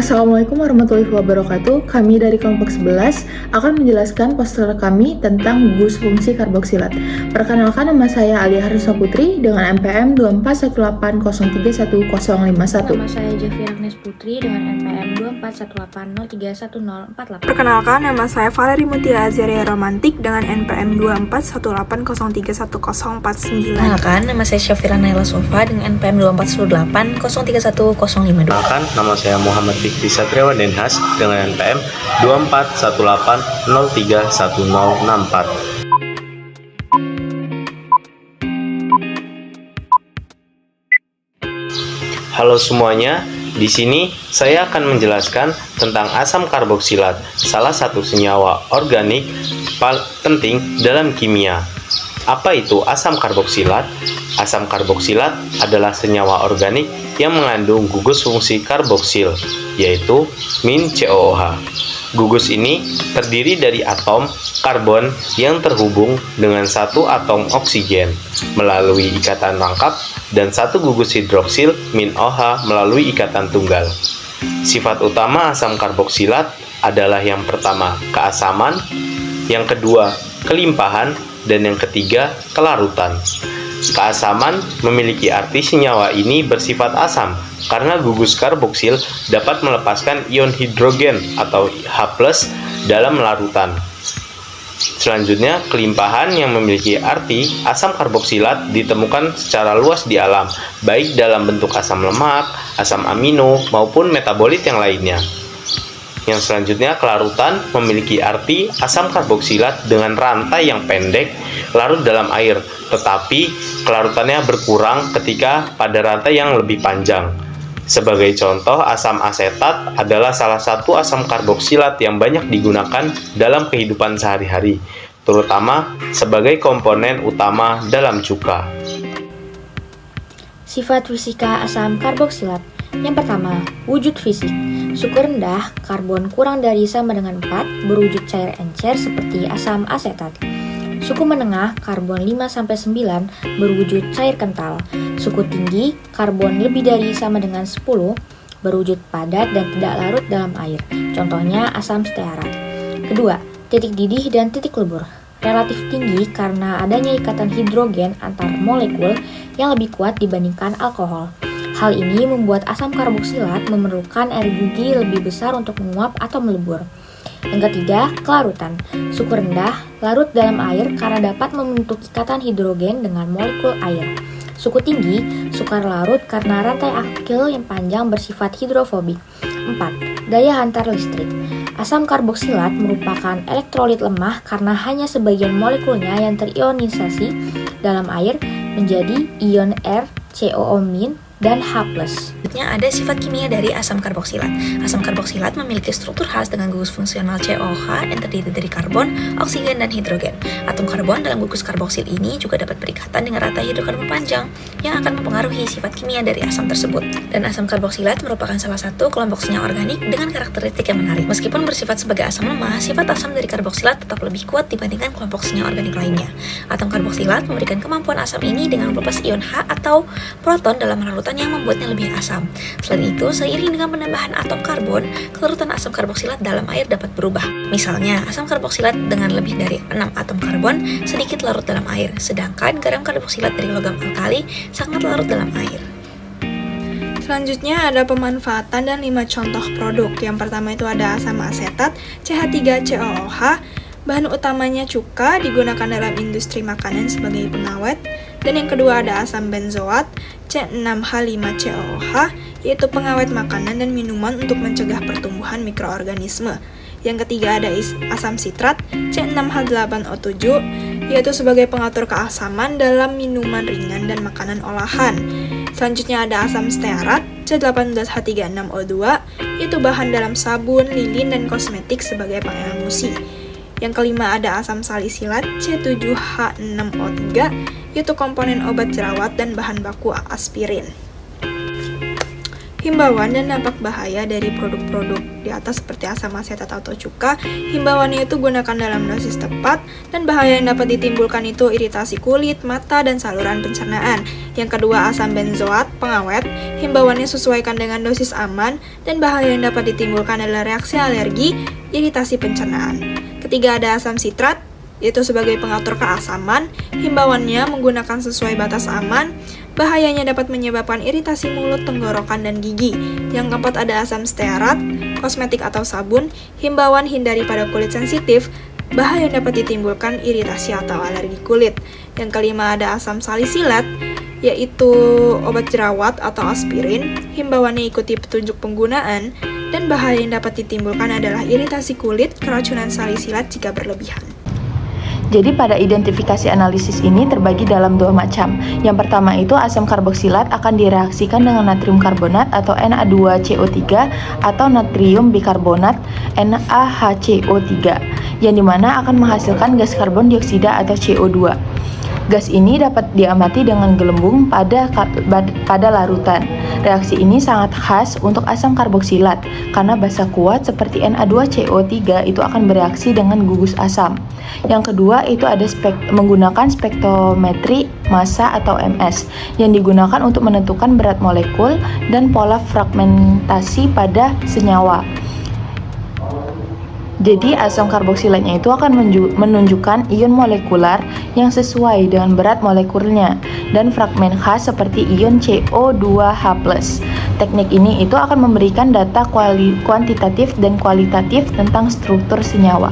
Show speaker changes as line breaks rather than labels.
Assalamualaikum warahmatullahi wabarakatuh. Kami dari kelompok 11 akan menjelaskan poster kami tentang gugus fungsi karboksilat. Perkenalkan, nama saya Alia Harisa Putri dengan NPM 24180311051.
Nama saya Jeffy Agnes Putri dengan NPM 24180311048.
Perkenalkan, nama saya Valeri Mutia Azaria Romantik dengan NPM 24180311049.
Perkenalkan, nama saya Syafira Naila Sofa dengan NPM 24180311052.
Perkenalkan, nama saya Muhammad Fikri Satriawan Denhas dengan NPM 24180311064. Halo semuanya, di sini saya akan menjelaskan tentang asam karboksilat, salah satu senyawa organik penting dalam kimia. Apa itu asam karboksilat? Asam karboksilat adalah senyawa organik yang mengandung gugus fungsi karboksil, yaitu min-COOH. Gugus ini terdiri dari atom karbon yang terhubung dengan satu atom oksigen melalui ikatan rangkap dan satu gugus hidroksil min-OH melalui ikatan tunggal. Sifat utama asam karboksilat adalah yang pertama, keasaman, yang kedua, kelimpahan, dan yang ketiga, kelarutan. Keasaman memiliki arti senyawa ini bersifat asam karena gugus karboksil dapat melepaskan ion hidrogen atau H+ dalam larutan. Selanjutnya, kelimpahan yang memiliki arti asam karboksilat ditemukan secara luas di alam, baik dalam bentuk asam lemak, asam amino, maupun metabolit yang lainnya. Yang selanjutnya, kelarutan memiliki arti asam karboksilat dengan rantai yang pendek larut dalam air, tetapi kelarutannya berkurang ketika pada rantai yang lebih panjang. Sebagai contoh, asam asetat adalah salah satu asam karboksilat yang banyak digunakan dalam kehidupan sehari-hari, terutama sebagai komponen utama dalam cuka.
Sifat fisika asam karboksilat. Yang pertama, wujud fisik. Suku rendah, karbon kurang dari sama dengan 4, berwujud cair encer seperti asam asetat. Suku menengah, karbon 5-9, berwujud cair kental. Suku tinggi, karbon lebih dari sama dengan 10, berwujud padat dan tidak larut dalam air. Contohnya asam stearat. Kedua, titik didih dan titik lebur. Relatif tinggi karena adanya ikatan hidrogen antar molekul yang lebih kuat dibandingkan alkohol. Hal ini membuat asam karboksilat memerlukan energi lebih besar untuk menguap atau melebur. Yang ketiga, kelarutan. Suku rendah, larut dalam air karena dapat membentuk ikatan hidrogen dengan molekul air. Suku tinggi, sukar larut karena rantai akil yang panjang bersifat hidrofobik. 4. Daya hantar listrik. Asam karboksilat merupakan elektrolit lemah karena hanya sebagian molekulnya yang terionisasi dalam air menjadi ion R, COO- dan H+.
Selanjutnya ada sifat kimia dari asam karboksilat. Asam karboksilat memiliki struktur khas dengan gugus fungsional COOH yang terdiri dari karbon, oksigen, dan hidrogen. Atom karbon dalam gugus karboksil ini juga dapat berikatan dengan rantai hidrokarbon panjang yang akan mempengaruhi sifat kimia dari asam tersebut. Dan asam karboksilat merupakan salah satu kelompok senyawa organik dengan karakteristik yang menarik. Meskipun bersifat sebagai asam lemah, sifat asam dari karboksilat tetap lebih kuat dibandingkan kelompok senyawa organik lainnya. Atom karboksilat memberikan kemampuan asam ini dengan melepas ion H atau proton dalam larutan yang membuatnya lebih asam. Selain itu, seiring dengan penambahan atom karbon, kelarutan asam karboksilat dalam air dapat berubah. Misalnya, asam karboksilat dengan lebih dari 6 atom karbon sedikit larut dalam air, sedangkan garam karboksilat dari logam alkali sangat larut dalam air.
Selanjutnya ada pemanfaatan dan 5 contoh produk. Yang pertama itu ada asam asetat, CH3COOH. Bahan utamanya cuka, digunakan dalam industri makanan sebagai pengawet. Dan yang kedua ada asam benzoat, C6H5COOH, yaitu pengawet makanan dan minuman untuk mencegah pertumbuhan mikroorganisme. Yang ketiga ada asam sitrat, C6H8O7, yaitu sebagai pengatur keasaman dalam minuman ringan dan makanan olahan. Selanjutnya ada asam stearat, C18H36O2, yaitu bahan dalam sabun, lilin, dan kosmetik sebagai pengemulsi. Yang kelima ada asam salisilat, C7H6O3, yaitu komponen obat jerawat dan bahan baku aspirin. Himbauan dan dampak bahaya dari produk-produk di atas seperti asam asetat atau cuka, himbauannya itu gunakan dalam dosis tepat, dan bahaya yang dapat ditimbulkan itu iritasi kulit, mata, dan saluran pencernaan. Yang kedua, asam benzoat, pengawet, himbauannya sesuaikan dengan dosis aman, dan bahaya yang dapat ditimbulkan adalah reaksi alergi, iritasi pencernaan. Ketiga, ada asam sitrat, yaitu sebagai pengatur keasaman, himbauannya menggunakan sesuai batas aman, bahayanya dapat menyebabkan iritasi mulut, tenggorokan, dan gigi. Yang keempat ada asam stearat, kosmetik atau sabun, himbauan hindari pada kulit sensitif, bahaya yang dapat ditimbulkan iritasi atau alergi kulit. Yang kelima ada asam salisilat, yaitu obat jerawat atau aspirin, himbauannya ikuti petunjuk penggunaan, dan bahaya yang dapat ditimbulkan adalah iritasi kulit, keracunan salisilat jika berlebihan.
Jadi pada identifikasi analisis ini terbagi dalam dua macam. Yang pertama itu asam karboksilat akan direaksikan dengan natrium karbonat atau Na2CO3 atau natrium bikarbonat NaHCO3 yang dimana akan menghasilkan gas karbon dioksida atau CO2. Gas ini dapat diamati dengan gelembung pada larutan. Reaksi ini sangat khas untuk asam karboksilat karena basa kuat seperti Na2CO3 itu akan bereaksi dengan gugus asam. Yang kedua itu ada menggunakan spektrometri massa atau MS yang digunakan untuk menentukan berat molekul dan pola fragmentasi pada senyawa. Jadi asam karboksilatnya itu akan menunjukkan ion molekular yang sesuai dengan berat molekulnya dan fragmen khas seperti ion CO2H+. Teknik ini itu akan memberikan data kuantitatif dan kualitatif tentang struktur senyawa.